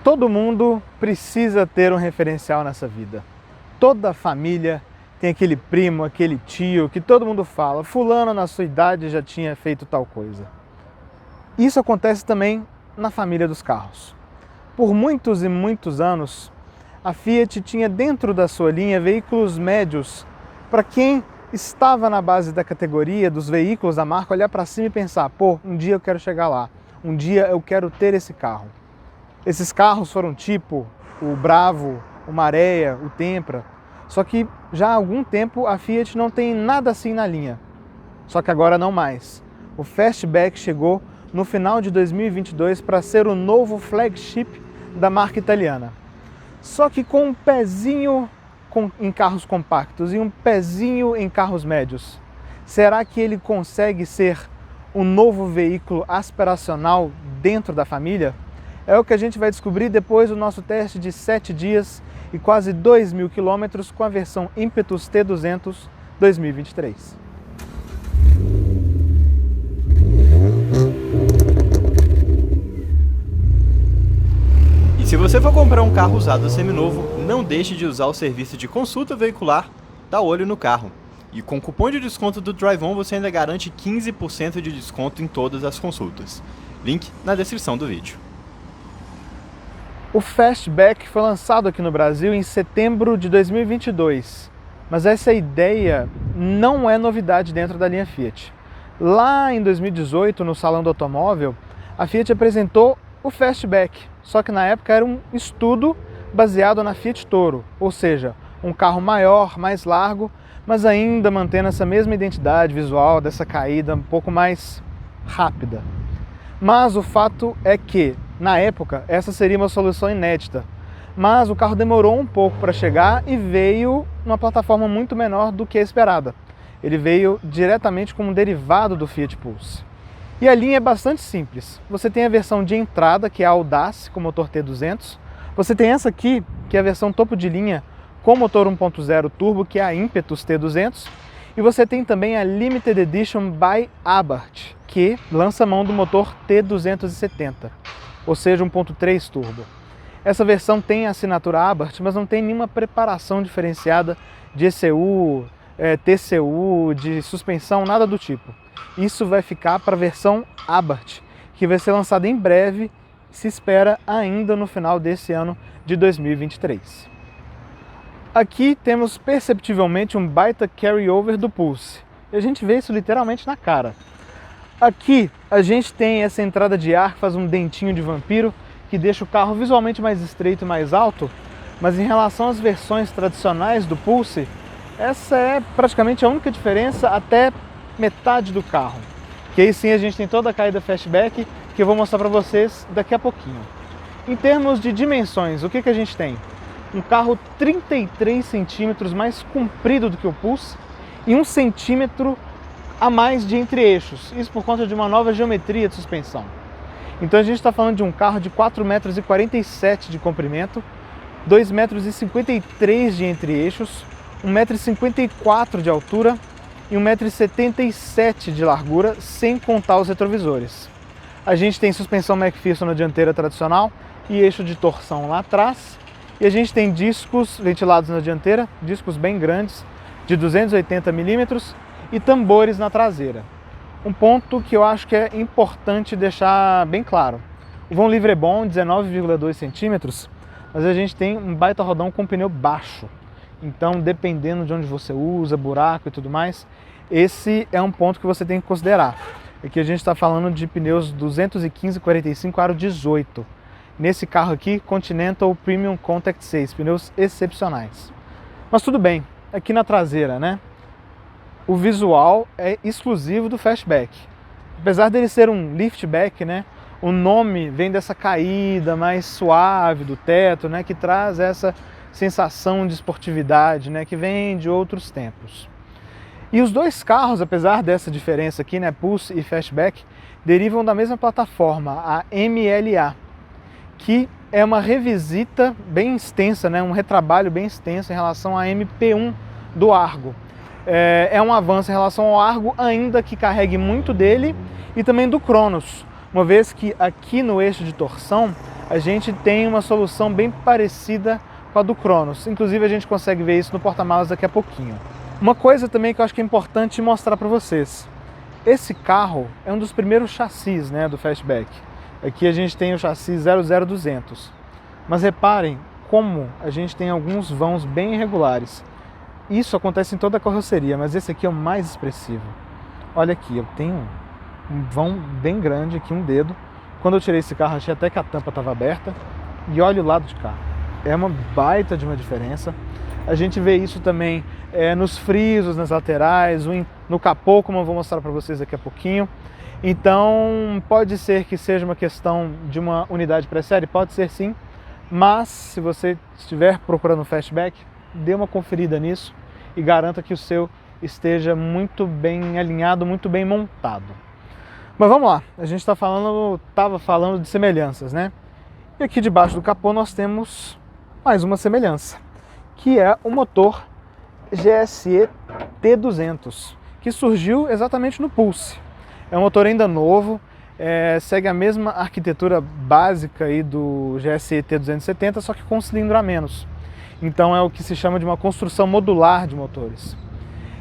Todo mundo precisa ter um referencial nessa vida. Toda família tem aquele primo, aquele tio que todo mundo fala, fulano na sua idade já tinha feito tal coisa. Isso acontece também na família dos carros. Por muitos e muitos anos, a Fiat tinha dentro da sua linha veículos médios para quem estava na base da categoria dos veículos da marca olhar para cima e pensar, pô, um dia eu quero chegar lá, um dia eu quero ter esse carro. Esses carros foram tipo o Bravo, o Marea, o Tempra, só que já há algum tempo a Fiat não tem nada assim na linha. Só que agora não mais. O Fastback chegou no final de 2022 para ser o novo flagship da marca italiana. Só que com um pezinho em carros compactos e um pezinho em carros médios. Será que ele consegue ser um novo veículo aspiracional dentro da família? É o que a gente vai descobrir depois do nosso teste de 7 dias e quase 2.000 quilômetros com a versão Impetus T200 2023. E se você for comprar um carro usado seminovo, não deixe de usar o serviço de consulta veicular Dá Olho no Carro. E com o cupom de desconto do DriveOn você ainda garante 15% de desconto em todas as consultas. Link na descrição do vídeo. O Fastback foi lançado aqui no Brasil em setembro de 2022, mas essa ideia não é novidade dentro da linha Fiat. Lá em 2018, no Salão do Automóvel, a Fiat apresentou o Fastback, só que na época era um estudo baseado na Fiat Toro, ou seja, um carro maior, mais largo, mas ainda mantendo essa mesma identidade visual dessa caída um pouco mais rápida. Mas o fato é que, na época, essa seria uma solução inédita. Mas o carro demorou um pouco para chegar e veio numa plataforma muito menor do que a esperada. Ele veio diretamente como um derivado do Fiat Pulse. E a linha é bastante simples. Você tem a versão de entrada, que é a Audace, com motor T200. Você tem essa aqui, que é a versão topo de linha, com motor 1.0 turbo, que é a Impetus T200. E você tem também a Limited Edition by Abarth, que lança mão do motor T270, ou seja, 1.3 turbo. Essa versão tem a assinatura Abarth, mas não tem nenhuma preparação diferenciada de ECU, TCU, de suspensão, nada do tipo. Isso vai ficar para a versão Abarth, que vai ser lançada em breve, se espera ainda no final desse ano de 2023. Aqui temos perceptivelmente um baita carryover do Pulse, e a gente vê isso literalmente na cara. Aqui a gente tem essa entrada de ar que faz um dentinho de vampiro, que deixa o carro visualmente mais estreito e mais alto, mas em relação às versões tradicionais do Pulse, essa é praticamente a única diferença até metade do carro. Que aí sim a gente tem toda a caída Fastback, que eu vou mostrar para vocês daqui a pouquinho. Em termos de dimensões, o que a gente tem? Um carro 33 centímetros mais comprido do que o Pulse e 1 centímetro a mais de entre-eixos, isso por conta de uma nova geometria de suspensão. Então a gente está falando de um carro de 4,47 m de comprimento, 2,53 m de entre-eixos, 1,54 m de altura e 1,77 m de largura, sem contar os retrovisores. A gente tem suspensão McPherson na dianteira tradicional e eixo de torção lá atrás, e a gente tem discos ventilados na dianteira, discos bem grandes, de 280 mm, e tambores na traseira. Um ponto que eu acho que é importante deixar bem claro. O vão livre é bom, 19,2 centímetros, mas a gente tem um baita rodão com pneu baixo. Então, dependendo de onde você usa, buraco e tudo mais, esse é um ponto que você tem que considerar. Aqui a gente está falando de pneus 215/45 aro 18. Nesse carro aqui, Continental Premium Contact 6, pneus excepcionais. Mas tudo bem, aqui na traseira, né? O visual é exclusivo do Fastback. Apesar dele ser um liftback, né? O nome vem dessa caída mais suave do teto, né? Que traz essa sensação de esportividade, né? Que vem de outros tempos. E os dois carros, apesar dessa diferença aqui, né? Pulse e Fastback, derivam da mesma plataforma, a MLA, que é uma revisita bem extensa, né? Um retrabalho bem extenso em relação à MP1 do Argo. É um avanço em relação ao Argo, ainda que carregue muito dele, e também do Cronos, uma vez que aqui no eixo de torção a gente tem uma solução bem parecida com a do Cronos. Inclusive a gente consegue ver isso no porta-malas daqui a pouquinho. Uma coisa também que eu acho que é importante mostrar para vocês. Esse carro é um dos primeiros chassis, né, do Fastback. Aqui a gente tem o chassi 00200. Mas reparem como a gente tem alguns vãos bem irregulares. Isso acontece em toda a carroceria, mas esse aqui é o mais expressivo. Olha aqui, eu tenho um vão bem grande aqui, um dedo. Quando eu tirei esse carro, achei até que a tampa estava aberta. E olha o lado de cá. É uma baita de uma diferença. A gente vê isso também nos frisos, nas laterais, no capô, como eu vou mostrar para vocês daqui a pouquinho. Então, pode ser que seja uma questão de uma unidade pré-série? Pode ser sim. Mas, se você estiver procurando um Fastback, dê uma conferida nisso e garanta que o seu esteja muito bem alinhado, muito bem montado. Mas vamos lá, a gente estava falando de semelhanças, né? E aqui debaixo do capô nós temos mais uma semelhança, que é o motor GSE T200, que surgiu exatamente no Pulse. É um motor ainda novo, segue a mesma arquitetura básica aí do GSE T270, só que com um cilindro a menos. Então é o que se chama de uma construção modular de motores.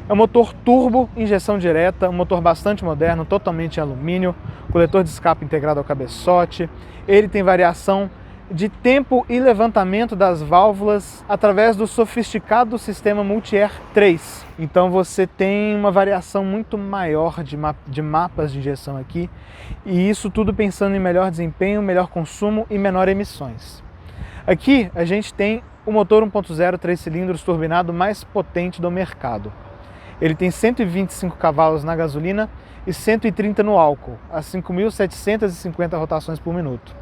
É um motor turbo, injeção direta, um motor bastante moderno, totalmente em alumínio, coletor de escape integrado ao cabeçote. Ele tem variação de tempo e levantamento das válvulas através do sofisticado sistema Multi-Air 3. Então você tem uma variação muito maior de mapas de injeção aqui, e isso tudo pensando em melhor desempenho, melhor consumo e menor emissões. Aqui a gente tem o motor 1.0 3 cilindros turbinado mais potente do mercado. Ele tem 125 cavalos na gasolina e 130 no álcool, a 5.750 rotações por minuto.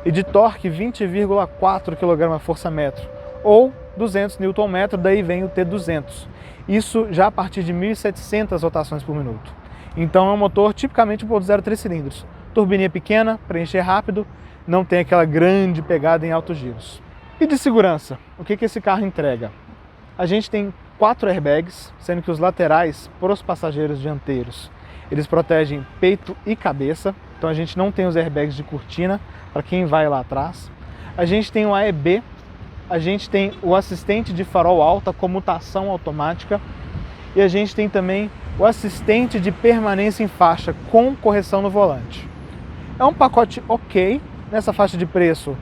E de torque 20,4 kgfm, ou 200 Nm, daí vem o T200. Isso já a partir de 1.700 rotações por minuto. Então é um motor tipicamente 1.0 3 cilindros. Turbininha pequena, para encher rápido, não tem aquela grande pegada em altos giros. E de segurança, o que esse carro entrega? A gente tem 4 airbags, sendo que os laterais, para os passageiros dianteiros, eles protegem peito e cabeça. Então a gente não tem os airbags de cortina para quem vai lá atrás. A gente tem o AEB, a gente tem o assistente de farol alta, comutação automática, e a gente tem também o assistente de permanência em faixa com correção no volante. É um pacote ok, nessa faixa de preço.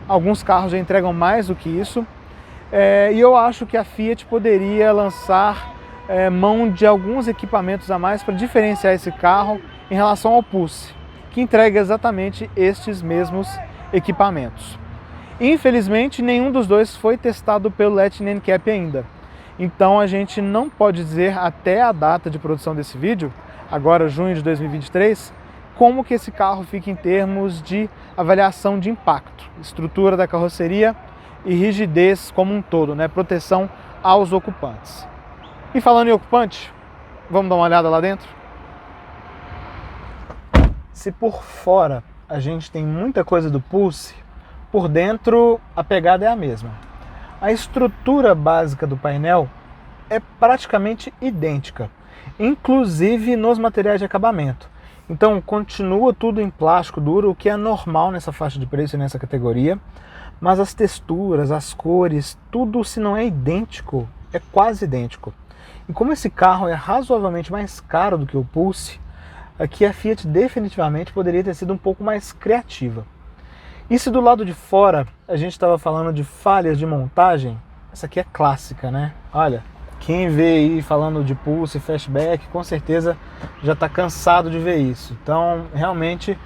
Alguns carros já entregam mais do que isso. E eu acho que a Fiat poderia lançar mão de alguns equipamentos a mais para diferenciar esse carro em relação ao Pulse, que entrega exatamente estes mesmos equipamentos. Infelizmente, nenhum dos dois foi testado pelo Lightning NCAP ainda. Então a gente não pode dizer até a data de produção desse vídeo, agora junho de 2023, como que esse carro fica em termos de avaliação de impacto, estrutura da carroceria e rigidez como um todo, né? Proteção aos ocupantes. E falando em ocupante, vamos dar uma olhada lá dentro? Se por fora a gente tem muita coisa do Pulse, por dentro a pegada é a mesma. A estrutura básica do painel é praticamente idêntica, inclusive nos materiais de acabamento. Então continua tudo em plástico duro, o que é normal nessa faixa de preço e nessa categoria. Mas as texturas, as cores, tudo, se não é idêntico, é quase idêntico. E como esse carro é razoavelmente mais caro do que o Pulse, aqui a Fiat definitivamente poderia ter sido um pouco mais criativa. E se do lado de fora a gente estava falando de falhas de montagem, essa aqui é clássica, né? Olha, quem vê aí falando de Pulse, Fastback, com certeza já está cansado de ver isso. Então, realmente,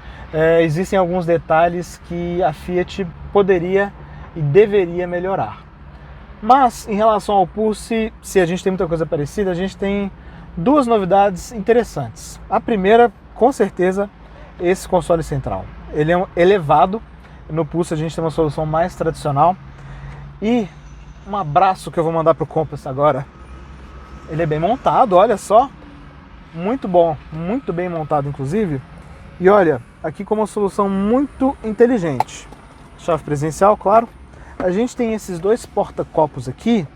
existem alguns detalhes que a Fiat poderia e deveria melhorar. Mas, em relação ao Pulse, se a gente tem muita coisa parecida, a gente tem duas novidades interessantes. A primeira, com certeza, esse console central. Ele é elevado. No Pulse a gente tem uma solução mais tradicional. E um abraço que eu vou mandar para o Compass agora. Ele é bem montado, olha só. Muito bom, muito bem montado inclusive. E olha, aqui com uma solução muito inteligente. Chave presencial, claro. A gente tem esses dois porta-copos aqui.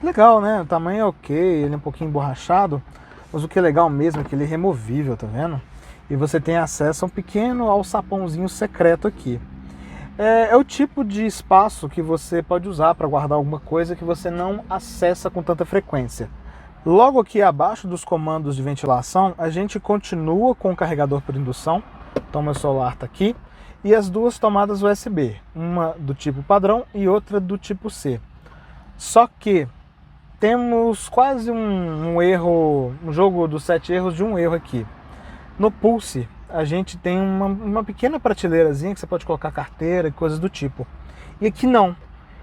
Legal, né? O tamanho é ok, ele é um pouquinho emborrachado. Mas o que é legal mesmo é que ele é removível, tá vendo? E você tem acesso a um pequeno alçapãozinho secreto aqui. É o tipo de espaço que você pode usar para guardar alguma coisa que você não acessa com tanta frequência. Logo aqui abaixo dos comandos de ventilação, a gente continua com o carregador por indução. Então meu celular está aqui. E as duas tomadas USB, uma do tipo padrão e outra do tipo C. Só que temos quase um erro, um jogo dos 7 erros de um erro aqui. No Pulse, a gente tem uma pequena prateleirazinha que você pode colocar carteira e coisas do tipo. E aqui não.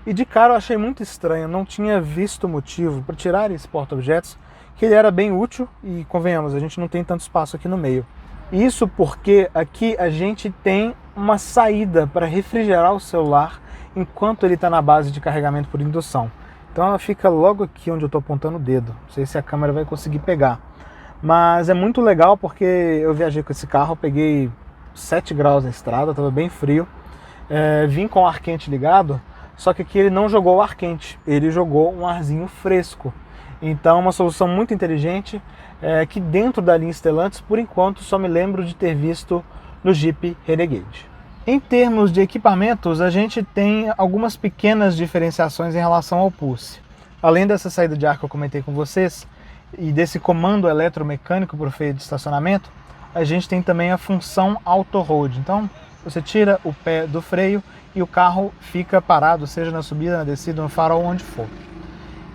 E de cara eu achei muito estranho, não tinha visto motivo para tirar esse porta-objetos, que ele era bem útil e, convenhamos, a gente não tem tanto espaço aqui no meio. Isso porque aqui a gente tem uma saída para refrigerar o celular enquanto ele está na base de carregamento por indução. Então ela fica logo aqui onde eu estou apontando o dedo. Não sei se a câmera vai conseguir pegar. Mas é muito legal porque eu viajei com esse carro, peguei 7 graus na estrada, estava bem frio. Vim com o ar quente ligado, só que aqui ele não jogou o ar quente, ele jogou um arzinho fresco. Então uma solução muito inteligente, que dentro da linha Stellantis, por enquanto, só me lembro de ter visto no Jeep Renegade. Em termos de equipamentos, a gente tem algumas pequenas diferenciações em relação ao Pulse. Além dessa saída de ar que eu comentei com vocês, e desse comando eletromecânico para o freio de estacionamento, a gente tem também a função Auto Hold. Então, você tira o pé do freio e o carro fica parado, seja na subida, na descida, no farol, onde for.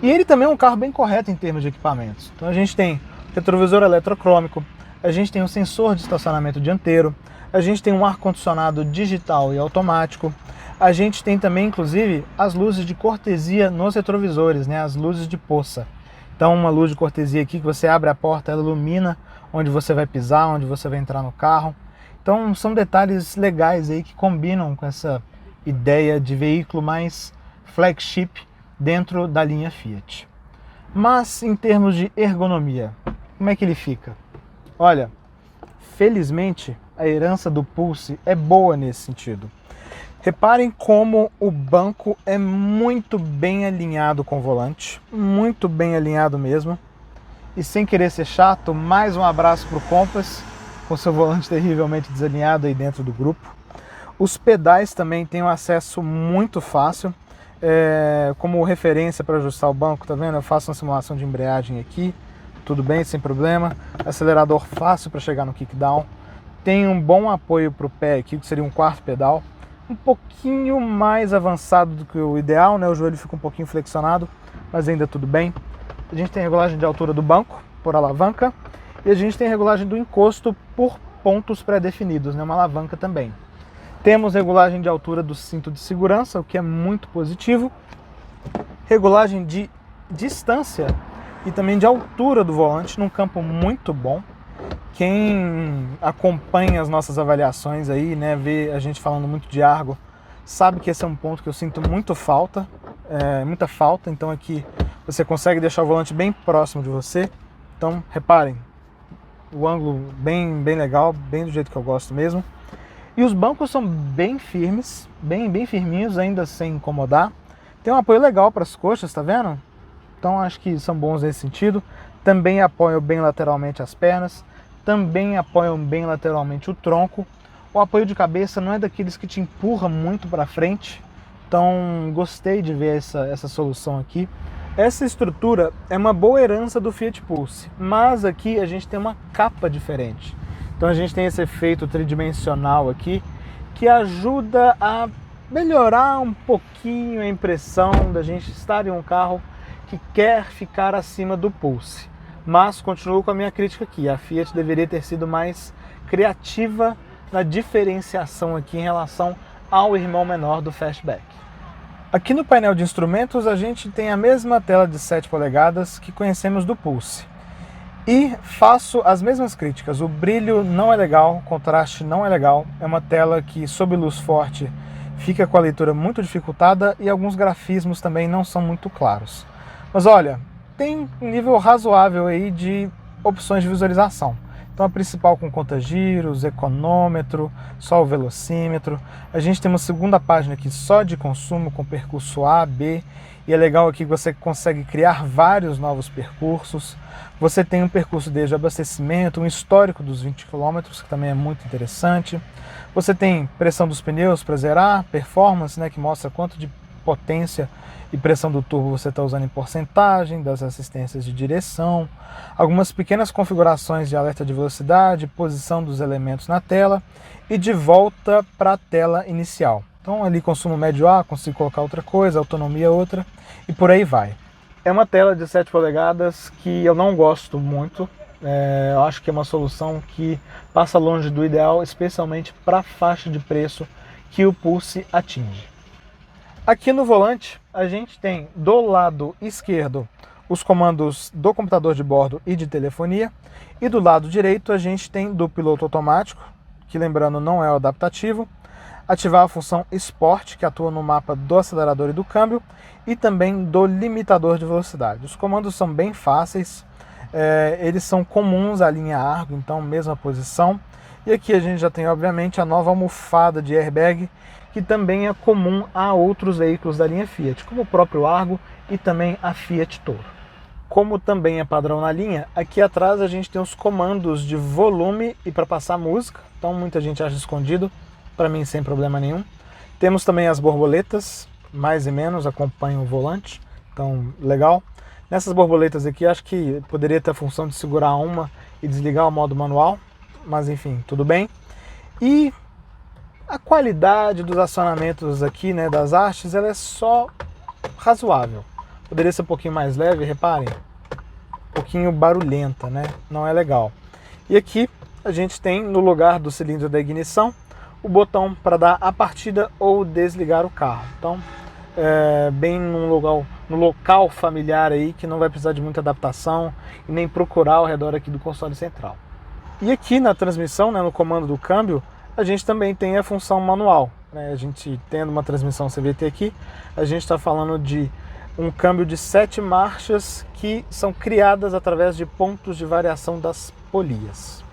E ele também é um carro bem correto em termos de equipamentos. Então a gente tem retrovisor eletrocrômico, a gente tem um sensor de estacionamento dianteiro, a gente tem um ar-condicionado digital e automático, a gente tem também, inclusive, as luzes de cortesia nos retrovisores, né, as luzes de poça. Então uma luz de cortesia aqui que você abre a porta, ela ilumina onde você vai pisar, onde você vai entrar no carro. Então são detalhes legais aí que combinam com essa ideia de veículo mais flagship dentro da linha Fiat. Mas em termos de ergonomia, como é que ele fica? Olha, felizmente a herança do Pulse é boa nesse sentido. Reparem como o banco é muito bem alinhado com o volante, muito bem alinhado mesmo. E sem querer ser chato, mais um abraço para o Compass, com seu volante terrivelmente desalinhado aí dentro do grupo. Os pedais também têm um acesso muito fácil, como referência para ajustar o banco, tá vendo? Eu faço uma simulação de embreagem aqui, tudo bem, sem problema. Acelerador fácil para chegar no kickdown. Tem um bom apoio para o pé aqui, que seria um quarto pedal. Um pouquinho mais avançado do que o ideal, né? O joelho fica um pouquinho flexionado, mas ainda tudo bem. A gente tem regulagem de altura do banco por alavanca e a gente tem regulagem do encosto por pontos pré-definidos, né? Uma alavanca também. Temos regulagem de altura do cinto de segurança, o que é muito positivo. Regulagem de distância e também de altura do volante num campo muito bom. Quem acompanha as nossas avaliações aí, né, vê a gente falando muito de Argo, sabe que esse é um ponto que eu sinto muita falta. Então aqui você consegue deixar o volante bem próximo de você. Então reparem, o ângulo bem legal, bem do jeito que eu gosto mesmo. E os bancos são bem firmes, bem firminhos, ainda sem incomodar. Tem um apoio legal para as coxas, tá vendo? Então acho que são bons nesse sentido. Também apoiam bem lateralmente as pernas. Também apoiam bem lateralmente o tronco. O apoio de cabeça não é daqueles que te empurra muito para frente. Então gostei de ver essa solução aqui. Essa estrutura é uma boa herança do Fiat Pulse, mas aqui a gente tem uma capa diferente. Então a gente tem esse efeito tridimensional aqui, que ajuda a melhorar um pouquinho a impressão da gente estar em um carro que quer ficar acima do Pulse. Mas continuo com a minha crítica aqui, a Fiat deveria ter sido mais criativa na diferenciação aqui em relação ao irmão menor do Fastback. Aqui no painel de instrumentos a gente tem a mesma tela de 7 polegadas que conhecemos do Pulse. E faço as mesmas críticas, o brilho não é legal, o contraste não é legal, é uma tela que sob luz forte fica com a leitura muito dificultada e alguns grafismos também não são muito claros. Mas olha, tem um nível razoável aí de opções de visualização. Então a principal com conta-giros, econômetro, só o velocímetro. A gente tem uma segunda página aqui só de consumo com percurso A, B, e é legal aqui que você consegue criar vários novos percursos. Você tem um percurso desde abastecimento, um histórico dos 20 km, que também é muito interessante. Você tem pressão dos pneus para zerar, performance, né, que mostra quanto de potência e pressão do turbo você está usando em porcentagem, das assistências de direção, algumas pequenas configurações de alerta de velocidade, posição dos elementos na tela e de volta para a tela inicial. Então ali consumo médio A, consigo colocar outra coisa, autonomia outra e por aí vai. É uma tela de 7 polegadas que eu não gosto muito, eu acho que é uma solução que passa longe do ideal, especialmente para a faixa de preço que o Pulse atinge. Aqui no volante a gente tem do lado esquerdo os comandos do computador de bordo e de telefonia, e do lado direito a gente tem do piloto automático, que lembrando não é o adaptativo, ativar a função Sport, que atua no mapa do acelerador e do câmbio, e também do limitador de velocidade. Os comandos são bem fáceis, eles são comuns à linha Argo, então mesma posição. E aqui a gente já tem obviamente a nova almofada de airbag, que também é comum a outros veículos da linha Fiat, como o próprio Argo e também a Fiat Toro. Como também é padrão na linha, aqui atrás a gente tem os comandos de volume e para passar música, então muita gente acha escondido, para mim sem problema nenhum. Temos também as borboletas, mais e menos acompanham o volante, então legal. Nessas borboletas aqui acho que poderia ter a função de segurar uma e desligar o modo manual, mas enfim, tudo bem. E a qualidade dos acionamentos aqui, né, das hastes, ela é só razoável. Poderia ser um pouquinho mais leve, reparem, um pouquinho barulhenta, né, não é legal. E aqui a gente tem no lugar do cilindro da ignição o botão para dar a partida ou desligar o carro. Então, bem no local familiar aí, que não vai precisar de muita adaptação e nem procurar ao redor aqui do console central. E aqui na transmissão, né, no comando do câmbio, a gente também tem a função manual, né? A gente tendo uma transmissão CVT aqui, a gente está falando de um câmbio de 7 marchas que são criadas através de pontos de variação das polias.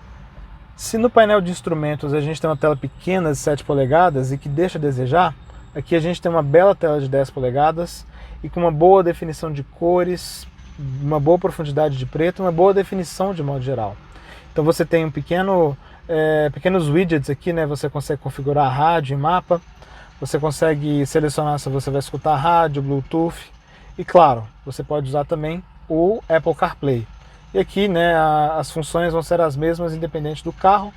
Se no painel de instrumentos a gente tem uma tela pequena de 7 polegadas e que deixa a desejar, aqui a gente tem uma bela tela de 10 polegadas e com uma boa definição de cores, uma boa profundidade de preto, uma boa definição de modo geral. Então você tem um pequenos widgets aqui, né? Você consegue configurar rádio e mapa, você consegue selecionar se você vai escutar rádio, Bluetooth, e claro, você pode usar também o Apple CarPlay. E aqui, né, as funções vão ser as mesmas independente do carro,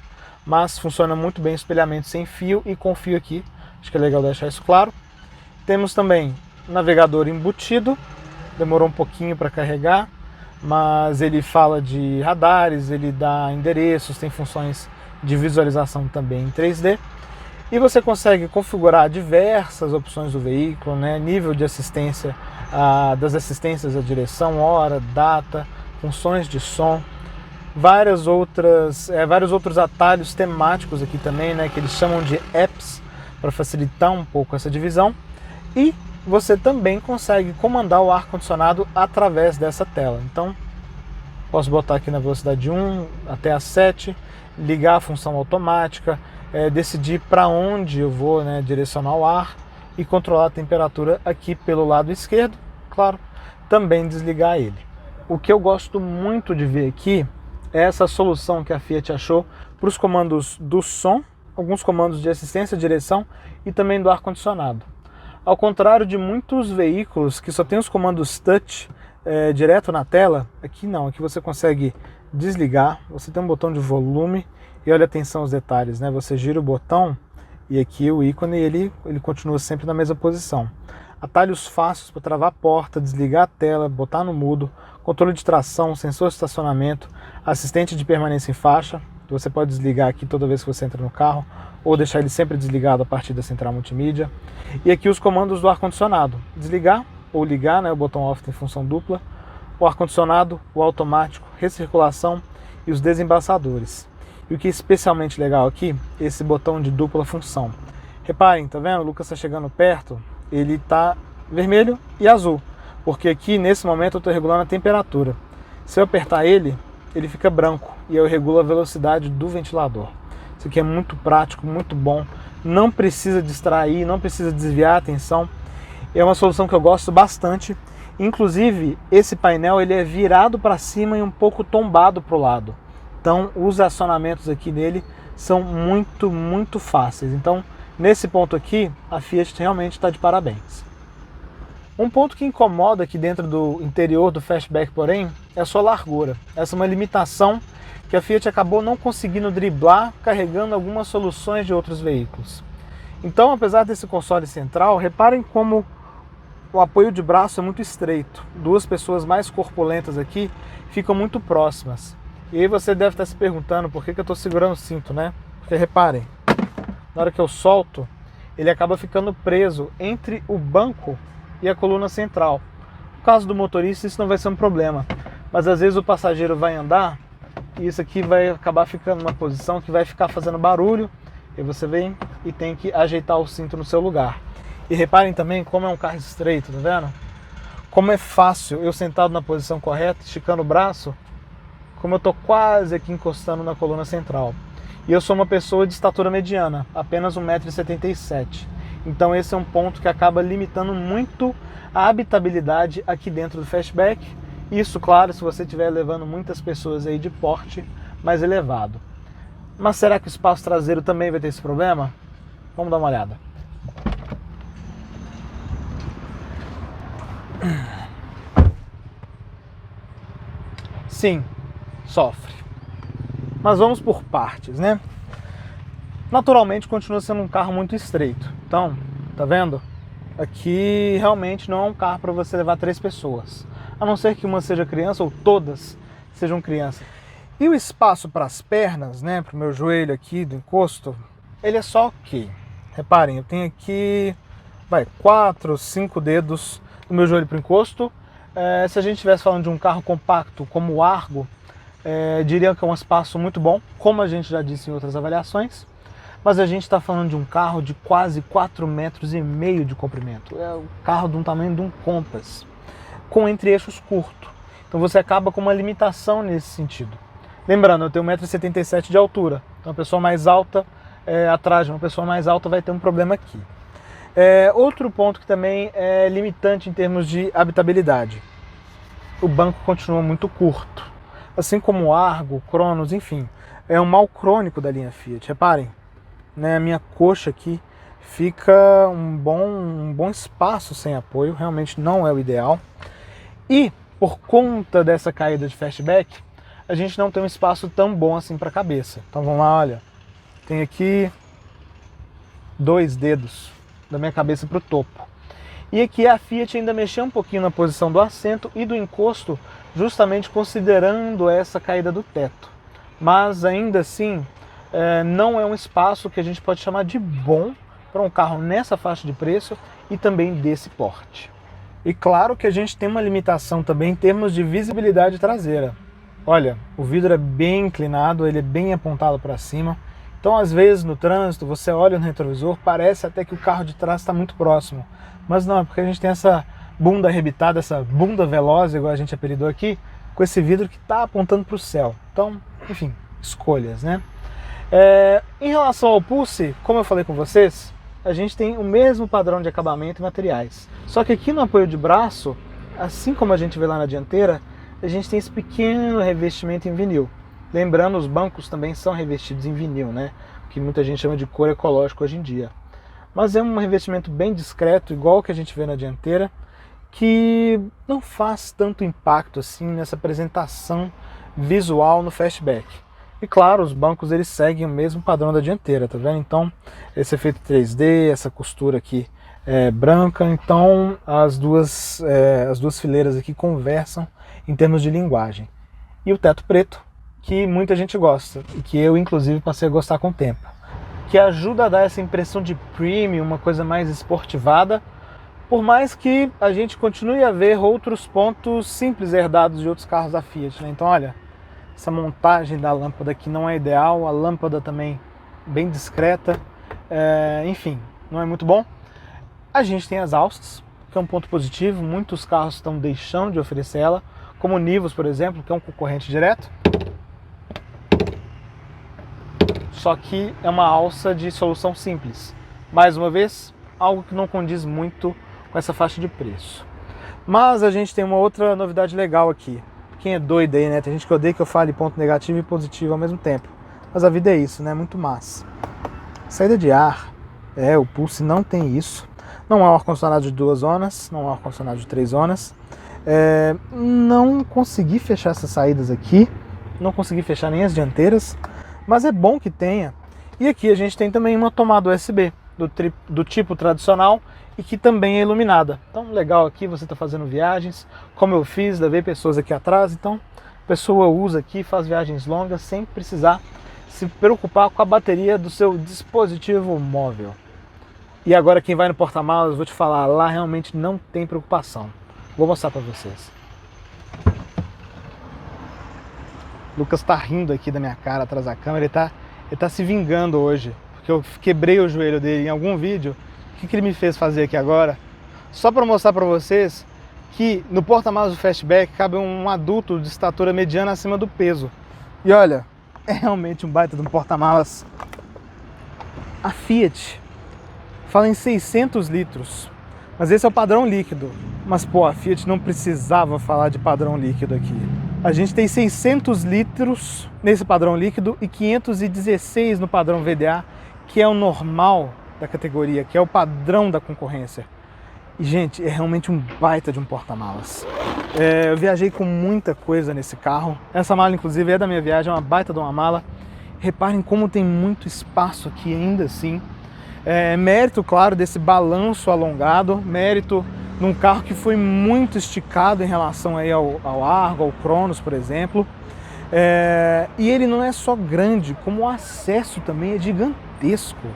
mas funciona muito bem o espelhamento sem fio e com fio aqui, acho que é legal deixar isso claro. Temos também navegador embutido, demorou um pouquinho para carregar, mas ele fala de radares, ele dá endereços, tem funções de visualização também em 3D. E você consegue configurar diversas opções do veículo, né? Nível de assistência, das assistências à direção, hora, data, funções de som, vários outros atalhos temáticos aqui também, né? Que eles chamam de apps, para facilitar um pouco essa divisão. E você também consegue comandar o ar-condicionado através dessa tela. Então, posso botar aqui na velocidade 1 até a 7, ligar a função automática, decidir para onde eu vou, né, direcionar o ar e controlar a temperatura aqui pelo lado esquerdo, claro, também desligar ele. O que eu gosto muito de ver aqui é essa solução que a Fiat achou para os comandos do som, alguns comandos de assistência, direção e também do ar-condicionado. Ao contrário de muitos veículos que só tem os comandos touch direto na tela, aqui não, aqui você consegue desligar, você tem um botão de volume e olha atenção aos detalhes, né? Você gira o botão e aqui o ícone ele continua sempre na mesma posição. Atalhos fáceis para travar a porta, desligar a tela, botar no mudo, controle de tração, sensor de estacionamento, assistente de permanência em faixa, você pode desligar aqui toda vez que você entra no carro, ou deixar ele sempre desligado a partir da central multimídia. E aqui os comandos do ar-condicionado, desligar ou ligar, né, o botão off tem função dupla, o ar-condicionado, o automático, recirculação e os desembaçadores. E o que é especialmente legal aqui, esse botão de dupla função. Reparem, tá vendo? O Lucas está chegando perto, ele está vermelho e azul, porque aqui nesse momento eu estou regulando a temperatura. Se eu apertar ele, ele fica branco e eu regulo a velocidade do ventilador. Isso aqui é muito prático, muito bom, não precisa distrair, não precisa desviar a atenção. É uma solução que eu gosto bastante. Inclusive, esse painel ele é virado para cima e um pouco tombado para o lado. Então, os acionamentos aqui nele são muito fáceis. Então, nesse ponto aqui, a Fiat realmente está de parabéns. Um ponto que incomoda aqui dentro do interior do Fastback, porém, é a sua largura. Essa é uma limitação que a Fiat acabou não conseguindo driblar, carregando algumas soluções de outros veículos. Então, apesar desse console central, reparem como o apoio de braço é muito estreito. Duas pessoas mais corpulentas aqui ficam muito próximas. E aí você deve estar se perguntando por que eu estou segurando o cinto, né? Porque reparem, na hora que eu solto, ele acaba ficando preso entre o banco e a coluna central. No caso do motorista, isso não vai ser um problema. Mas às vezes o passageiro vai andar e isso aqui vai acabar ficando numa posição que vai ficar fazendo barulho. E você vem e tem que ajeitar o cinto no seu lugar. E reparem também como é um carro estreito, tá vendo? Como é fácil eu sentado na posição correta, esticando o braço, como eu tô quase aqui encostando na coluna central. E eu sou uma pessoa de estatura mediana, apenas 1,77 m. Então esse é um ponto que acaba limitando muito a habitabilidade aqui dentro do Fastback. Isso, claro, se você estiver levando muitas pessoas aí de porte mais elevado. Mas será que o espaço traseiro também vai ter esse problema? Vamos dar uma olhada. Sim, sofre. Mas vamos por partes, né? Naturalmente continua sendo um carro muito estreito. Então, tá vendo? Aqui realmente não é um carro para você levar 3 pessoas. A não ser que uma seja criança ou todas sejam crianças. E o espaço para as pernas, né? Para o meu joelho aqui do encosto, ele é só ok. Reparem, eu tenho aqui 4, 5 dedos do meu joelho para o encosto. Se a gente estivesse falando de um carro compacto como o Argo, diria que é um espaço muito bom, como a gente já disse em outras avaliações. Mas a gente está falando de um carro de quase 4,5 metros de comprimento. É um carro de um tamanho de um Compass, com entre-eixos curto. Então você acaba com uma limitação nesse sentido. Lembrando, eu tenho 1,77 m de altura. Então uma pessoa mais alta, atrás de uma pessoa mais alta, vai ter um problema aqui. Outro ponto que também é limitante em termos de habitabilidade. O banco continua muito curto. Assim como o Argo, o Cronos, enfim. É um mal crônico da linha Fiat. Reparem, né, a minha coxa aqui fica um bom espaço sem apoio. Realmente não é o ideal. E, por conta dessa caída de Fastback, a gente não tem um espaço tão bom assim para a cabeça. Então vamos lá, olha. Tem aqui 2 dedos da minha cabeça para o topo. E aqui a Fiat ainda mexeu um pouquinho na posição do assento e do encosto, justamente considerando essa caída do teto. Mas ainda assim, não é um espaço que a gente pode chamar de bom para um carro nessa faixa de preço e também desse porte. E claro que a gente tem uma limitação também em termos de visibilidade traseira. Olha, o vidro é bem inclinado, ele é bem apontado para cima. Então, às vezes, no trânsito, você olha no retrovisor, parece até que o carro de trás está muito próximo. Mas não, é porque a gente tem essa bunda arrebitada, essa bunda veloz, igual a gente apelidou aqui, com esse vidro que está apontando para o céu. Então, enfim, escolhas, né? Em relação ao Pulse, como eu falei com vocês, a gente tem o mesmo padrão de acabamento e materiais. Só que aqui no apoio de braço, assim como a gente vê lá na dianteira, a gente tem esse pequeno revestimento em vinil. Lembrando, os bancos também são revestidos em vinil, né? Que muita gente chama de couro ecológico hoje em dia. Mas é um revestimento bem discreto, igual o que a gente vê na dianteira, que não faz tanto impacto assim nessa apresentação visual no Fastback. E claro, os bancos eles seguem o mesmo padrão da dianteira, tá vendo? Então, esse efeito 3D, essa costura aqui branca, então as duas fileiras aqui conversam em termos de linguagem. E o teto preto, que muita gente gosta, e que eu inclusive passei a gostar com o tempo, que ajuda a dar essa impressão de premium, uma coisa mais esportivada, por mais que a gente continue a ver outros pontos simples herdados de outros carros da Fiat, né? Então olha, essa montagem da lâmpada aqui não é ideal, a lâmpada também bem discreta, enfim, não é muito bom. A gente tem as alças, que é um ponto positivo, muitos carros estão deixando de oferecer ela, como o Nivus, por exemplo, que é um concorrente direto. só que é uma alça de solução simples. Mais uma vez, algo que não condiz muito com essa faixa de preço. Mas a gente tem uma outra novidade legal aqui. Quem é doido aí, né? Tem gente que odeia que eu fale ponto negativo e positivo ao mesmo tempo. Mas a vida é isso, né? Muito massa. Saída de ar. O Pulse não tem isso. Não há um ar-condicionado de 2 zonas, não há um ar-condicionado de 3 zonas. Não consegui fechar essas saídas aqui. Não consegui fechar nem as dianteiras. Mas é bom que tenha. E aqui a gente tem também uma tomada USB do tipo tradicional e que também é iluminada. Então legal aqui, você está fazendo viagens, como eu fiz, levei pessoas aqui atrás, então a pessoa usa aqui, faz viagens longas sem precisar se preocupar com a bateria do seu dispositivo móvel. E agora quem vai no porta-malas, vou te falar, lá realmente não tem preocupação. Vou mostrar para vocês. O Lucas está rindo aqui da minha cara atrás da câmera, ele tá se vingando hoje, porque eu quebrei o joelho dele em algum vídeo. O que ele me fez fazer aqui agora? Só para mostrar para vocês que no porta-malas do Fastback cabe um adulto de estatura mediana acima do peso. E olha, é realmente um baita de um porta-malas. A Fiat fala em 600 litros, mas esse é o padrão líquido. Mas pô, a Fiat não precisava falar de padrão líquido aqui. A gente tem 600 litros nesse padrão líquido e 516 no padrão VDA, que é o normal da categoria, que é o padrão da concorrência. E, gente, é realmente um baita de um porta-malas. Eu viajei com muita coisa nesse carro. Essa mala, inclusive, é da minha viagem, é uma baita de uma mala. Reparem como tem muito espaço aqui ainda assim. Mérito, claro, desse balanço alongado, mérito num carro que foi muito esticado em relação aí ao Argo, ao Cronos, por exemplo. E ele não é só grande, como o acesso também é gigantesco.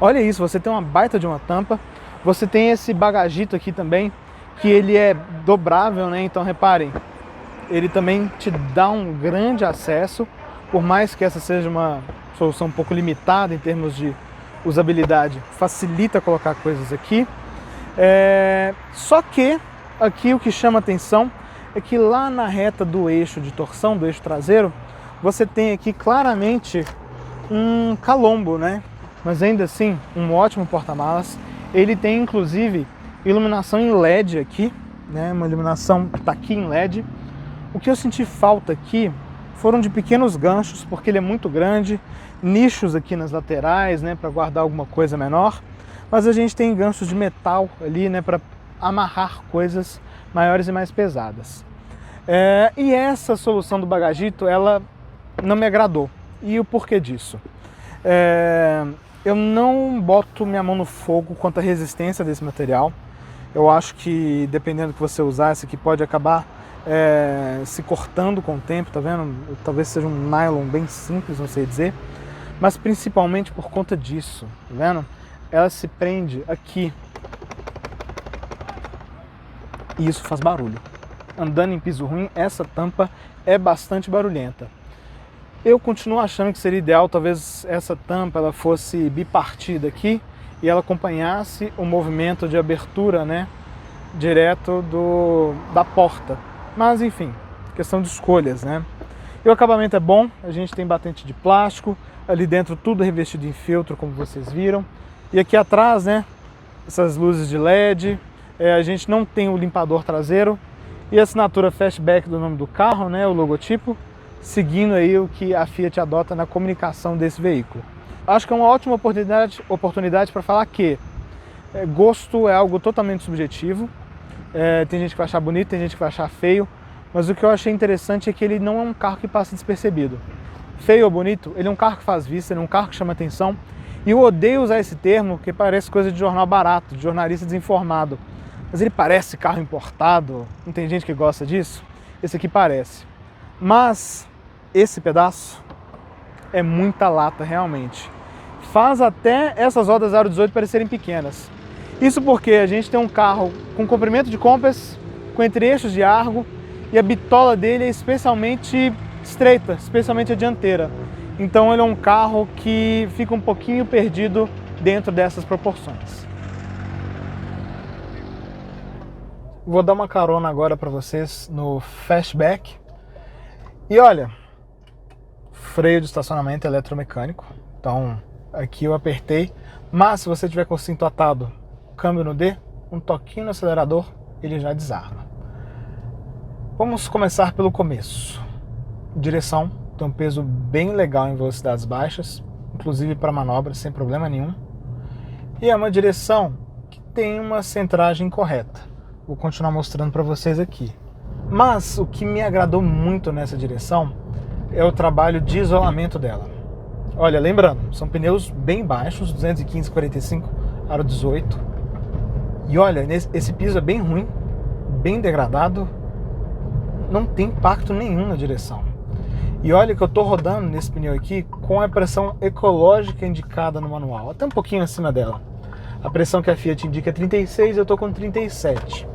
Olha isso, você tem uma baita de uma tampa, você tem esse bagagito aqui também, que ele é dobrável, né? Então reparem, ele também te dá um grande acesso, por mais que essa seja uma solução um pouco limitada em termos de usabilidade, facilita colocar coisas aqui. Só que aqui o que chama atenção é que lá na reta do eixo de torção, do eixo traseiro, você tem aqui claramente um calombo, né? Mas ainda assim, um ótimo porta-malas. Ele tem inclusive iluminação em LED aqui, né? Uma iluminação que está aqui em LED. O que eu senti falta aqui foram de pequenos ganchos, porque ele é muito grande, nichos aqui nas laterais, né? Para guardar alguma coisa menor. Mas a gente tem ganchos de metal ali, né? Para amarrar coisas maiores e mais pesadas. E essa solução do bagagito, ela não me agradou. E o porquê disso? Eu não boto minha mão no fogo quanto à resistência desse material. Eu acho que, dependendo do que você usar, esse aqui pode acabar se cortando com o tempo, tá vendo? Talvez seja um nylon bem simples, não sei dizer. Mas principalmente por conta disso, tá vendo? Ela se prende aqui. E isso faz barulho. Andando em piso ruim, essa tampa é bastante barulhenta. Eu continuo achando que seria ideal, talvez essa tampa ela fosse bipartida aqui e ela acompanhasse o movimento de abertura, né, direto da porta. Mas enfim, questão de escolhas, né. E o acabamento é bom, a gente tem batente de plástico, ali dentro tudo revestido em feltro, como vocês viram. E aqui atrás, né, essas luzes de LED, a gente não tem o limpador traseiro e a assinatura Fastback do nome do carro, né, o logotipo, seguindo aí o que a Fiat adota na comunicação desse veículo. Acho que é uma ótima oportunidade para falar que gosto é algo totalmente subjetivo. Tem gente que vai achar bonito, tem gente que vai achar feio, mas o que eu achei interessante é que ele não é um carro que passa despercebido. Feio ou bonito, ele é um carro que faz vista, ele é um carro que chama atenção. E eu odeio usar esse termo, porque parece coisa de jornal barato, de jornalista desinformado. Mas ele parece carro importado, não tem gente que gosta disso? Esse aqui parece. Mas esse pedaço é muita lata realmente. Faz até essas rodas aro 18 parecerem pequenas. Isso porque a gente tem um carro com comprimento de Compass, com entre-eixos de Argo, e a bitola dele é especialmente estreita, especialmente a dianteira. Então ele é um carro que fica um pouquinho perdido dentro dessas proporções. Vou dar uma carona agora para vocês no Fastback. E olha, freio de estacionamento eletromecânico. Então aqui eu apertei, mas se você tiver com o cinto atado, câmbio no D, um toquinho no acelerador, ele já desarma. Vamos começar pelo começo. Direção, tem um peso bem legal em velocidades baixas, inclusive para manobras, sem problema nenhum. E é uma direção que tem uma centragem correta. Vou continuar mostrando para vocês aqui. Mas o que me agradou muito nessa direção é o trabalho de isolamento dela. Olha, lembrando, são pneus bem baixos, 215/45, aro 18. E olha, esse piso é bem ruim, bem degradado, não tem impacto nenhum na direção. E olha que eu estou rodando nesse pneu aqui com a pressão ecológica indicada no manual, até um pouquinho acima dela. A pressão que a Fiat indica é 36, eu estou com 37.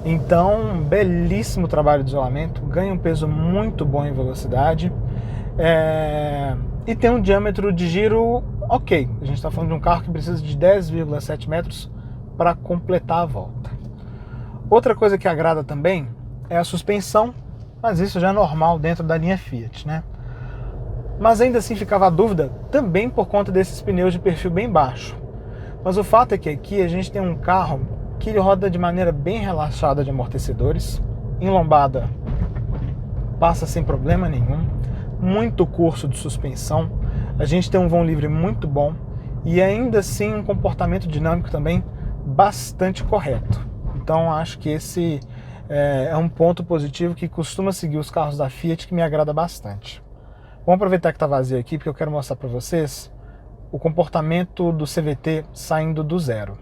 Então, belíssimo trabalho de isolamento, ganha um peso muito bom em velocidade e tem um diâmetro de giro ok. A gente está falando de um carro que precisa de 10,7 metros para completar a volta. Outra coisa que agrada também é a suspensão, mas isso já é normal dentro da linha Fiat, né? Mas ainda assim ficava a dúvida também por conta desses pneus de perfil bem baixo. Mas o fato é que aqui a gente tem um carro que ele roda de maneira bem relaxada de amortecedores, em lombada passa sem problema nenhum, muito curso de suspensão, a gente tem um vão livre muito bom e ainda assim um comportamento dinâmico também bastante correto. Então acho que esse é um ponto positivo que costuma seguir os carros da Fiat, que me agrada bastante. Vamos aproveitar que está vazio aqui, porque eu quero mostrar para vocês o comportamento do CVT saindo do zero.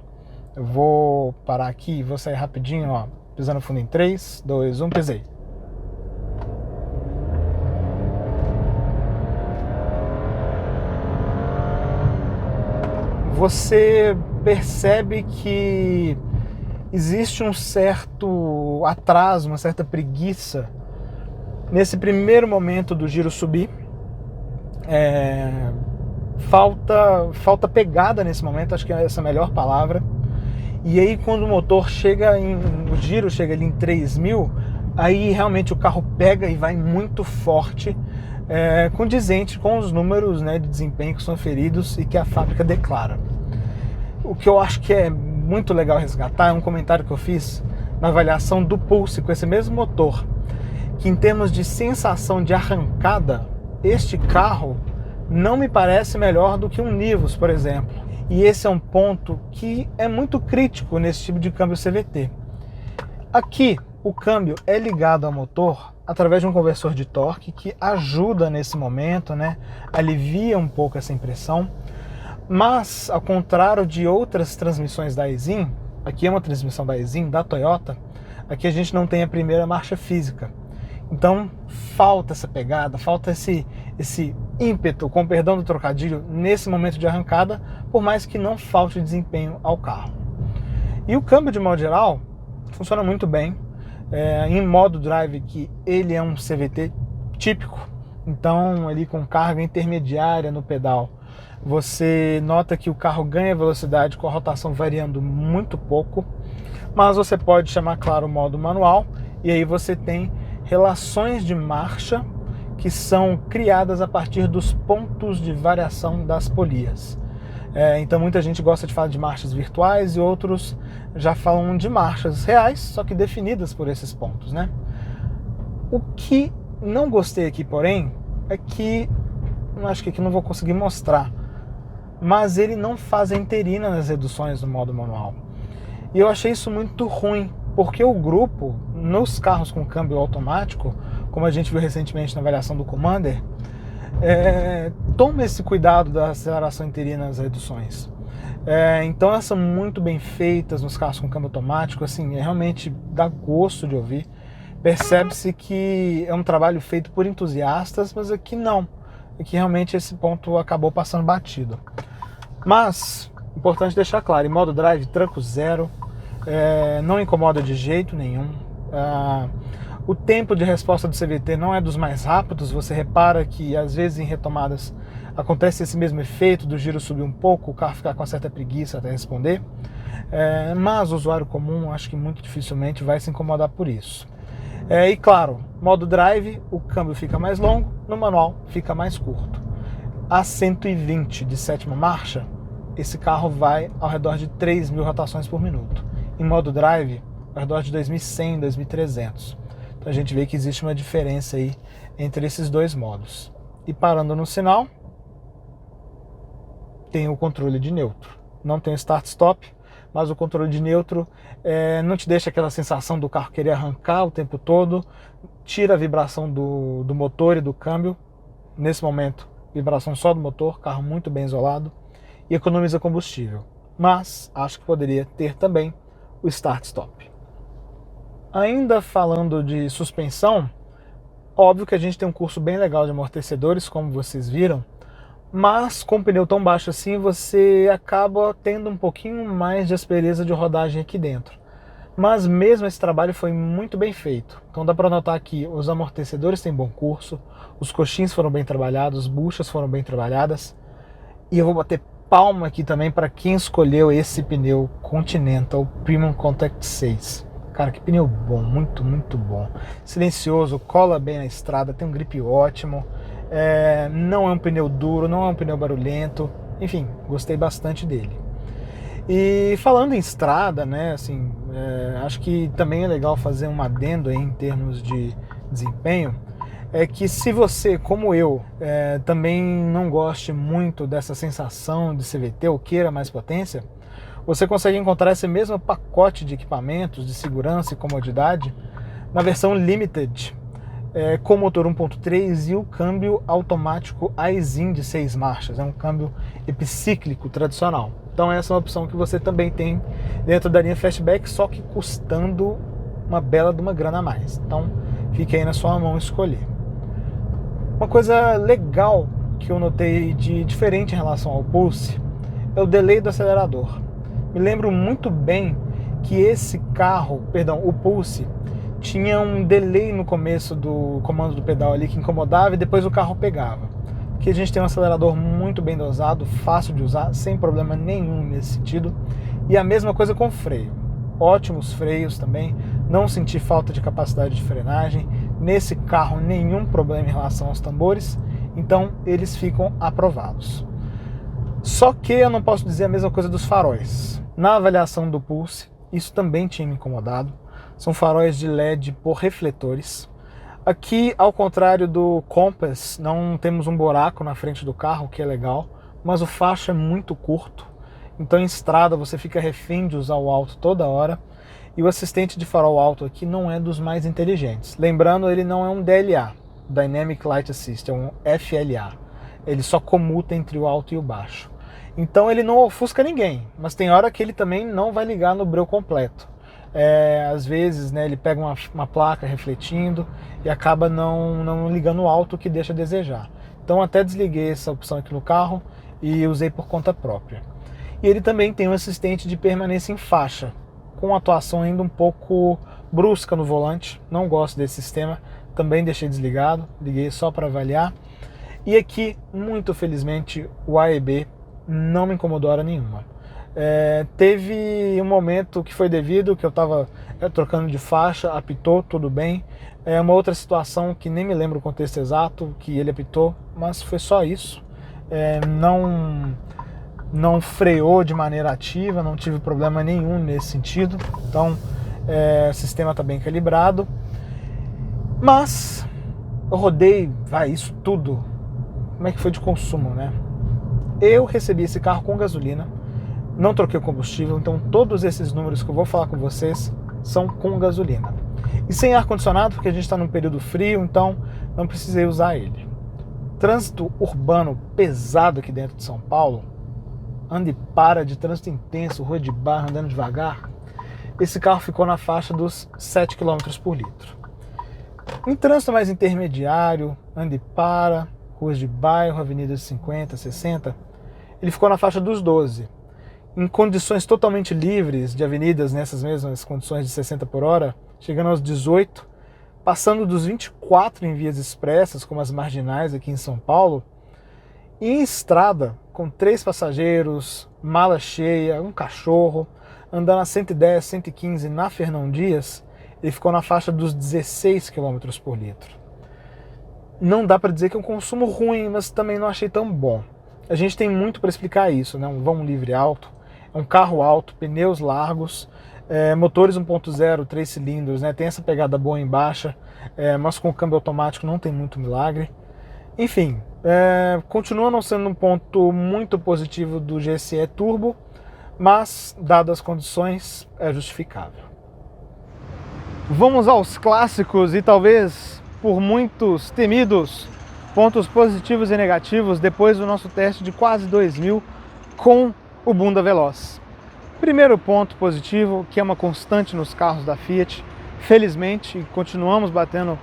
Eu vou parar aqui e vou sair rapidinho, ó, pisando fundo em 3, 2, 1, pisei. Você percebe que existe um certo atraso, uma certa preguiça nesse primeiro momento do giro subir. Falta pegada nesse momento, acho que é essa a melhor palavra. E aí quando o motor o giro chega ali em 3.000, aí realmente o carro pega e vai muito forte, condizente com os números, né, de desempenho que são feridos e que a fábrica declara. O que eu acho que é muito legal resgatar é um comentário que eu fiz na avaliação do Pulse com esse mesmo motor, que em termos de sensação de arrancada, este carro não me parece melhor do que um Nivus, por exemplo. E esse é um ponto que é muito crítico nesse tipo de câmbio CVT. Aqui, o câmbio é ligado ao motor através de um conversor de torque que ajuda nesse momento, né? Alivia um pouco essa impressão. Mas, ao contrário de outras transmissões da Aisin, aqui é uma transmissão da Aisin, da Toyota, aqui a gente não tem a primeira marcha física. Então, falta essa pegada, falta esse ímpeto, com perdão do trocadilho, nesse momento de arrancada, por mais que não falte desempenho ao carro. E o câmbio, de modo geral, funciona muito bem. Em modo drive, que ele é um CVT típico, então ali com carga intermediária no pedal, você nota que o carro ganha velocidade com a rotação variando muito pouco, mas você pode chamar, claro, o modo manual, e aí você tem relações de marcha que são criadas a partir dos pontos de variação das polias. Então muita gente gosta de falar de marchas virtuais e outros já falam de marchas reais, só que definidas por esses pontos, né? O que não gostei aqui, porém, é que, acho que aqui não vou conseguir mostrar, mas ele não faz a interina nas reduções no modo manual. E eu achei isso muito ruim, porque o grupo, nos carros com câmbio automático, como a gente viu recentemente na avaliação do Commander, toma esse cuidado da aceleração interina nas reduções. Então elas são muito bem feitas nos carros com câmbio automático, assim, realmente dá gosto de ouvir. Percebe-se que é um trabalho feito por entusiastas, mas aqui não. Aqui realmente esse ponto acabou passando batido. Mas, importante deixar claro, em modo drive, tranco zero, não incomoda de jeito nenhum. O tempo de resposta do CVT não é dos mais rápidos, você repara que às vezes em retomadas acontece esse mesmo efeito do giro subir um pouco, o carro ficar com uma certa preguiça até responder, mas o usuário comum acho que muito dificilmente vai se incomodar por isso. E claro, modo drive, o câmbio fica mais longo, no manual fica mais curto. A 120 de sétima marcha, esse carro vai ao redor de 3.000 rotações por minuto. Em modo drive, ao redor de 2.100, 2.300. Então a gente vê que existe uma diferença aí entre esses dois modos. E parando no sinal, tem o controle de neutro. Não tem o start-stop, mas o controle de neutro não te deixa aquela sensação do carro querer arrancar o tempo todo, tira a vibração do motor e do câmbio. Nesse momento, vibração só do motor, carro muito bem isolado, e economiza combustível. Mas acho que poderia ter também o start-stop. Ainda falando de suspensão, óbvio que a gente tem um curso bem legal de amortecedores, como vocês viram, mas com um pneu tão baixo assim, você acaba tendo um pouquinho mais de aspereza de rodagem aqui dentro. Mas mesmo esse trabalho foi muito bem feito. Então dá para notar que os amortecedores têm bom curso, os coxins foram bem trabalhados, buchas foram bem trabalhadas. E eu vou bater palma aqui também para quem escolheu esse pneu Continental Premium Contact 6. Cara, que pneu bom, muito, muito bom. Silencioso, cola bem na estrada, tem um grip ótimo. Não é um pneu duro, não é um pneu barulhento. Enfim, gostei bastante dele. E falando em estrada, né, assim, acho que também é legal fazer um adendo aí em termos de desempenho. É que se você, como eu, também não goste muito dessa sensação de CVT ou queira mais potência, você consegue encontrar esse mesmo pacote de equipamentos de segurança e comodidade na versão Limited, com motor 1.3 e o câmbio automático Aisin de 6 marchas. É um câmbio epicíclico tradicional. Então essa é uma opção que você também tem dentro da linha Fastback, só que custando uma bela de uma grana a mais. Então fique aí na sua mão escolher. Uma coisa legal que eu notei de diferente em relação ao Pulse é o delay do acelerador. Me lembro muito bem que esse carro, o Pulse, tinha um delay no começo do comando do pedal ali que incomodava e depois o carro pegava. Aqui a gente tem um acelerador muito bem dosado, fácil de usar, sem problema nenhum nesse sentido. E a mesma coisa com o freio. Ótimos freios também, não senti falta de capacidade de frenagem. Nesse carro nenhum problema em relação aos tambores, então eles ficam aprovados. Só que eu não posso dizer a mesma coisa dos faróis. Na avaliação do Pulse, isso também tinha me incomodado. São faróis de LED por refletores. Aqui, ao contrário do Compass, não temos um buraco na frente do carro, o que é legal, mas o facho é muito curto. Então em estrada você fica refém de usar o alto toda hora. E o assistente de farol alto aqui não é dos mais inteligentes. Lembrando, ele não é um DLA, Dynamic Light Assist, é um FLA. Ele só comuta entre o alto e o baixo. Então ele não ofusca ninguém, mas tem hora que ele também não vai ligar no breu completo. Às vezes, né, ele pega uma placa refletindo e acaba não ligando o alto, que deixa a desejar. Então até desliguei essa opção aqui no carro e usei por conta própria. E ele também tem um assistente de permanência em faixa, com atuação ainda um pouco brusca no volante. Não gosto desse sistema, também deixei desligado, liguei só para avaliar. E aqui, muito felizmente, o AEB não me incomodou hora nenhuma. Teve um momento que foi devido, que eu estava trocando de faixa, apitou, tudo bem. Uma outra situação que nem me lembro o contexto exato, que ele apitou, mas foi só isso. Não freou de maneira ativa, não tive problema nenhum nesse sentido. Então o sistema está bem calibrado. Mas eu rodei, isso tudo. Como é que foi de consumo, né? Eu recebi esse carro com gasolina, não troquei o combustível, então todos esses números que eu vou falar com vocês são com gasolina. E sem ar-condicionado, porque a gente está num período frio, então não precisei usar ele. Trânsito urbano pesado aqui dentro de São Paulo, anda e para de trânsito intenso, rua de barro, andando devagar, esse carro ficou na faixa dos 7 km por litro. Em trânsito mais intermediário, anda e para, ruas de bairro, avenidas de 50, 60, ele ficou na faixa dos 12. Em condições totalmente livres de avenidas, nessas mesmas condições de 60 por hora, chegando aos 18, passando dos 24 em vias expressas, como as marginais aqui em São Paulo, e em estrada, com 3 passageiros, mala cheia, um cachorro, andando a 110, 115 na Fernão Dias, ele ficou na faixa dos 16 km por litro. Não dá para dizer que é um consumo ruim, mas também não achei tão bom. A gente tem muito para explicar isso, né? Um vão livre alto, é um carro alto, pneus largos, motores 1.0, 3 cilindros, né? Tem essa pegada boa em baixa, mas com o câmbio automático não tem muito milagre. Enfim, continua não sendo um ponto muito positivo do GSE Turbo, mas, dadas as condições, é justificável. Vamos aos clássicos e talvez por muitos temidos pontos positivos e negativos depois do nosso teste de quase 2000 com o bunda veloz. Primeiro ponto positivo, que é uma constante nos carros da Fiat, felizmente, e continuamos batendo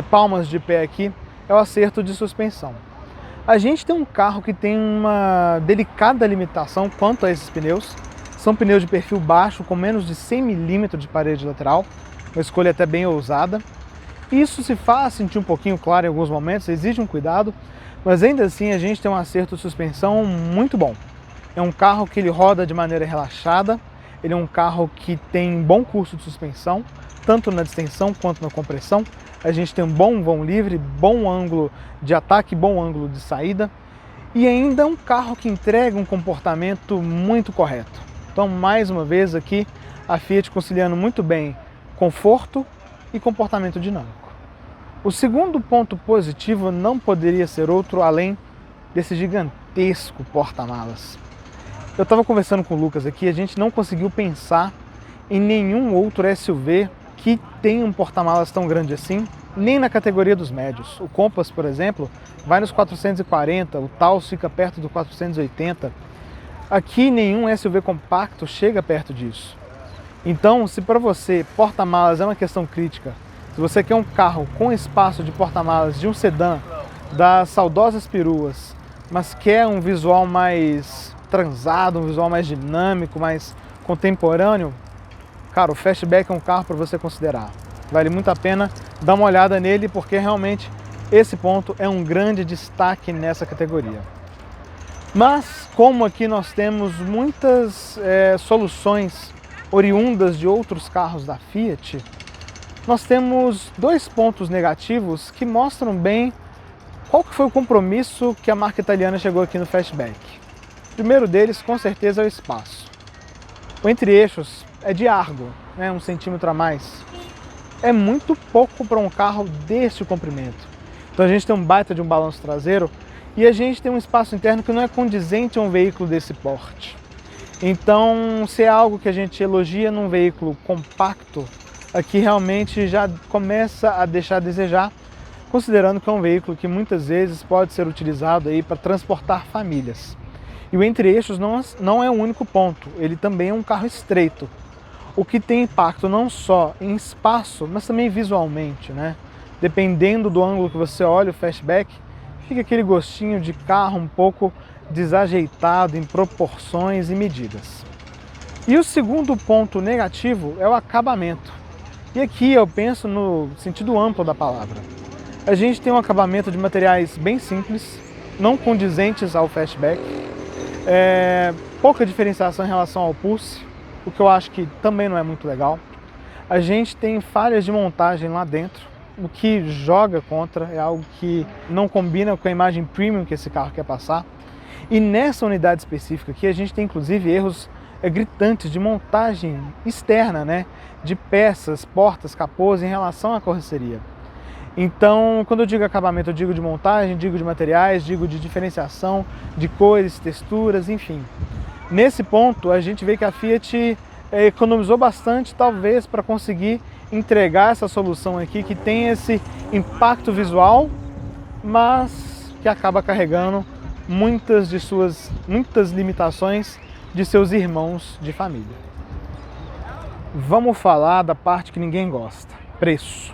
palmas de pé aqui, é o acerto de suspensão. A gente tem um carro que tem uma delicada limitação quanto a esses pneus. São pneus de perfil baixo, com menos de 100 mm de parede lateral, uma escolha até bem ousada. Isso se faz sentir um pouquinho claro em alguns momentos, exige um cuidado, mas ainda assim a gente tem um acerto de suspensão muito bom. É um carro que ele roda de maneira relaxada, ele é um carro que tem bom curso de suspensão, tanto na distensão quanto na compressão. A gente tem um bom vão livre, bom ângulo de ataque, bom ângulo de saída e ainda é um carro que entrega um comportamento muito correto. Então, mais uma vez aqui, a Fiat conciliando muito bem conforto e comportamento dinâmico. O segundo ponto positivo não poderia ser outro além desse gigantesco porta-malas. Eu estava conversando com o Lucas aqui, a gente não conseguiu pensar em nenhum outro SUV que tenha um porta-malas tão grande assim, nem na categoria dos médios. O Compass, por exemplo, vai nos 440, o Taos fica perto do 480. Aqui nenhum SUV compacto chega perto disso. Então, se para você porta-malas é uma questão crítica, se você quer um carro com espaço de porta-malas de um sedã das saudosas peruas, mas quer um visual mais transado, um visual mais dinâmico, mais contemporâneo, cara, o Fastback é um carro para você considerar. Vale muito a pena dar uma olhada nele, porque realmente esse ponto é um grande destaque nessa categoria. Mas, como aqui nós temos muitas soluções oriundas de outros carros da Fiat, nós temos dois pontos negativos que mostram bem qual que foi o compromisso que a marca italiana chegou aqui no Fastback. O primeiro deles, com certeza, é o espaço. O entre-eixos é de Argo, né, 1 centímetro a mais. É muito pouco para um carro deste comprimento. Então a gente tem um baita de um balanço traseiro e a gente tem um espaço interno que não é condizente a um veículo desse porte. Então, se é algo que a gente elogia num veículo compacto, aqui realmente já começa a deixar a desejar, considerando que é um veículo que muitas vezes pode ser utilizado aí para transportar famílias. E o entre-eixos não é o único ponto, ele também é um carro estreito, o que tem impacto não só em espaço, mas também visualmente, né? Dependendo do ângulo que você olha o Fastback, fica aquele gostinho de carro um pouco desajeitado em proporções e medidas. E o segundo ponto negativo é o acabamento. E aqui eu penso no sentido amplo da palavra. A gente tem um acabamento de materiais bem simples, não condizentes ao Fastback, pouca diferenciação em relação ao Pulse, o que eu acho que também não é muito legal. A gente tem falhas de montagem lá dentro, o que joga contra, é algo que não combina com a imagem premium que esse carro quer passar. E nessa unidade específica aqui a gente tem inclusive erros gritantes de montagem externa, né? De peças, portas, capôs em relação à carroceria. Então, quando eu digo acabamento, eu digo de montagem, digo de materiais, digo de diferenciação, de cores, texturas, enfim. Nesse ponto, a gente vê que a Fiat economizou bastante, talvez, para conseguir entregar essa solução aqui, que tem esse impacto visual, mas que acaba carregando muitas limitações de seus irmãos de família. Vamos falar da parte que ninguém gosta, preço.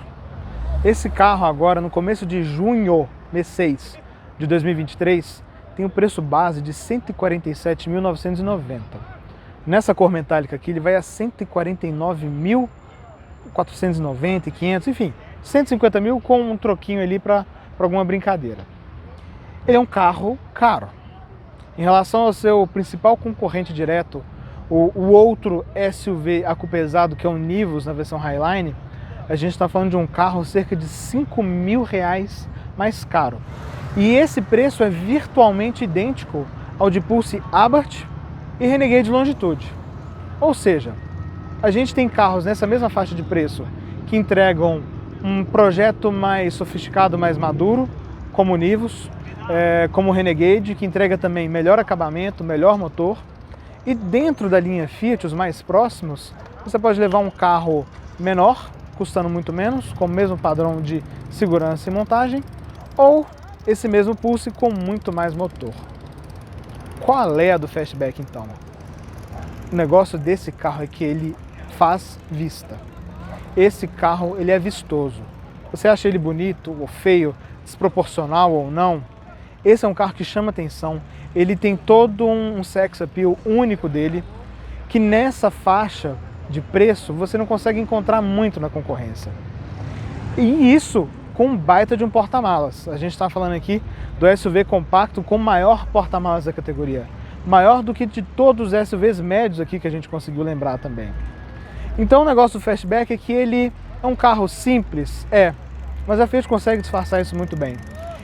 Esse carro agora, no começo de junho, mês 6 de 2023, tem o preço base de R$ 147.990. Nessa cor metálica aqui, ele vai a 149.490 e 500, enfim, 150 mil com um troquinho ali para alguma brincadeira. Ele é um carro caro. Em relação ao seu principal concorrente direto, o outro SUV acupesado, que é o Nivus na versão Highline, a gente está falando de um carro cerca de R$ 5.000 mais caro. E esse preço é virtualmente idêntico ao de Pulse Abarth e Renegade Longitude. Ou seja, a gente tem carros nessa mesma faixa de preço que entregam um projeto mais sofisticado, mais maduro, como o Nivus, como o Renegade, que entrega também melhor acabamento, melhor motor. E dentro da linha Fiat, os mais próximos, você pode levar um carro menor, custando muito menos, com o mesmo padrão de segurança e montagem, ou esse mesmo Pulse com muito mais motor. Qual é a do Fastback então? O negócio desse carro é que ele faz vista. Esse carro ele é vistoso. Você acha ele bonito ou feio, desproporcional ou não? Esse é um carro que chama atenção. Ele tem todo um sex appeal único dele, que nessa faixa de preço você não consegue encontrar muito na concorrência. E isso com um baita de um porta-malas. A gente está falando aqui do SUV compacto com o maior porta-malas da categoria. Maior do que de todos os SUVs médios aqui que a gente conseguiu lembrar também. Então o negócio do Fastback é que ele é um carro simples, mas a Fiat consegue disfarçar isso muito bem.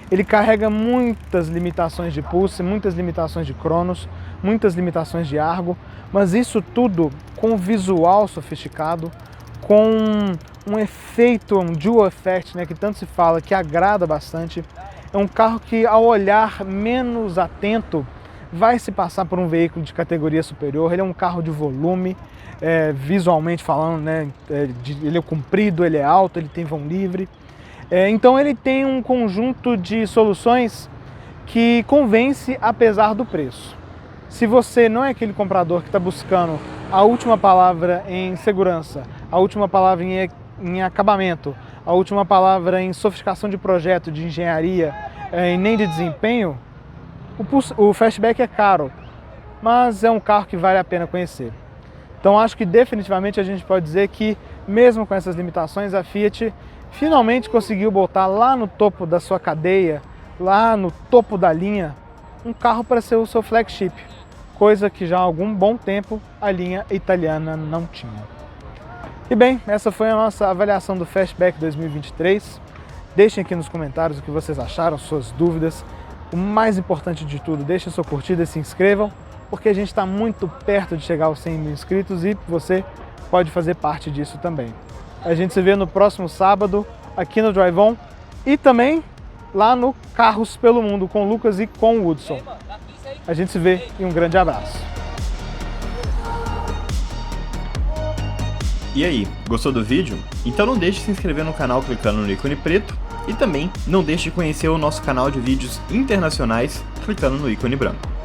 Ele carrega muitas limitações de Pulse, muitas limitações de Cronos, muitas limitações de Argo, mas isso tudo com visual sofisticado, com um efeito, um dual effect, né, que tanto se fala, que agrada bastante. É um carro que, ao olhar menos atento, vai se passar por um veículo de categoria superior. Ele é um carro de volume, visualmente falando, né, ele é comprido, ele é alto, ele tem vão livre. Então ele tem um conjunto de soluções que convence apesar do preço. Se você não é aquele comprador que está buscando a última palavra em segurança, a última palavra em acabamento, a última palavra em sofisticação de projeto, de engenharia e nem de desempenho, o Fastback é caro, mas é um carro que vale a pena conhecer. Então acho que definitivamente a gente pode dizer que, mesmo com essas limitações, a Fiat finalmente conseguiu botar lá no topo da sua cadeia, lá no topo da linha, um carro para ser o seu flagship, coisa que já há algum bom tempo a linha italiana não tinha. E bem, essa foi a nossa avaliação do Fastback 2023. Deixem aqui nos comentários o que vocês acharam, suas dúvidas. O mais importante de tudo, deixem sua curtida e se inscrevam, porque a gente está muito perto de chegar aos 100 mil inscritos e você pode fazer parte disso também. A gente se vê no próximo sábado aqui no Drive On e também lá no Carros pelo Mundo com o Lucas e com o Hudson. A gente se vê e um grande abraço. E aí, gostou do vídeo? Então não deixe de se inscrever no canal clicando no ícone preto e também não deixe de conhecer o nosso canal de vídeos internacionais clicando no ícone branco.